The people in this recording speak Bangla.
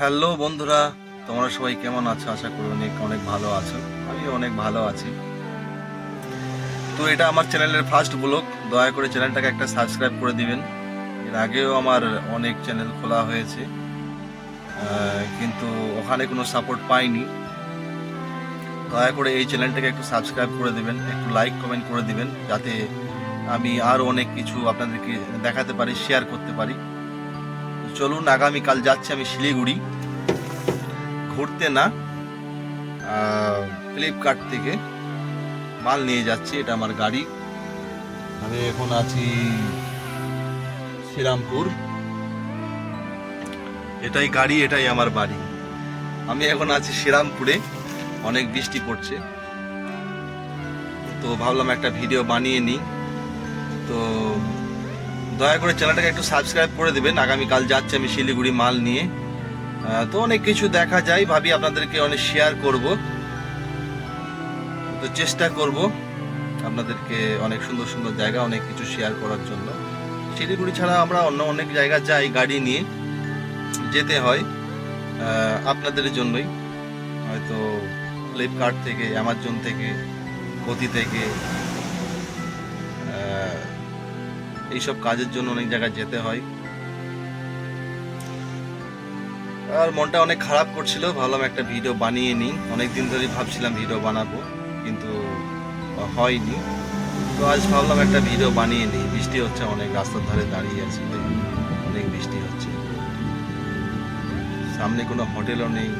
হ্যালো বন্ধুরা, তোমরা সবাই কেমন আছো? আশা করি অনেক অনেক ভালো আছো। আমি অনেক ভালো আছি। তো এটা আমার চ্যানেলের ফার্স্ট ব্লগ। দয়া করে চ্যানেলটাকে একটা সাবস্ক্রাইব করে দিবেন। এর আগেও আমার অনেক চ্যানেল খোলা হয়েছে, কিন্তু ওখানে কোনো সাপোর্ট পাইনি। দয়া করে এই চ্যানেলটাকে একটু সাবস্ক্রাইব করে দিবেন, একটু লাইক কমেন্ট করে দিবেন, যাতে আমি আরও অনেক কিছু আপনাদেরকে দেখাতে পারি, শেয়ার করতে পারি। চলুন, আগামীকাল যাচ্ছি আমি শিলিগুড়ি ঘুরতে, না ফ্লিপকার্ট থেকে মাল নিয়ে যাচ্ছি। এটা আমার গাড়ি। আমি এখন আছি শ্রীরামপুর। এটাই গাড়ি, এটাই আমার বাড়ি। আমি এখন আছি শ্রীরামপুরে। অনেক বৃষ্টি পড়ছে, তো ভাবলাম একটা ভিডিও বানিয়ে নিই। তো দয়া করে চ্যানেলটাকে একটু সাবস্ক্রাইব করে দেবেন। আগামীকাল যাচ্ছি আমি শিলিগুড়ি মাল নিয়ে। তো অনেক কিছু দেখা যায়, ভাবি আপনাদেরকে অনেক শেয়ার করব। তো চেষ্টা করব আপনাদেরকে অনেক সুন্দর সুন্দর জায়গা, অনেক কিছু শেয়ার করার জন্য। শিলিগুড়ি ছাড়া আমরা অন্য অনেক জায়গা যাই, গাড়ি নিয়ে যেতে হয় আপনাদের জন্যই। হয়তো ফ্লিপকার্ট থেকে, অ্যামাজন থেকে, গতি থেকে, এইসব কাজের জন্য অনেক জায়গায় যেতে হয়। আর মনটা অনেক খারাপ করছিল, ভাবলাম একটা ভিডিও বানিয়ে নিই। অনেকদিন ধরেই ভাবছিলাম ভিডিও বানাবো, কিন্তু হয়নি। তো আজ ভাবলাম একটা ভিডিও বানিয়ে নিই। বৃষ্টি হচ্ছে, অনেক রাস্তার ধারে দাঁড়িয়ে আছি, অনেক বৃষ্টি হচ্ছে। সামনে কোনো হোটেলও নেই,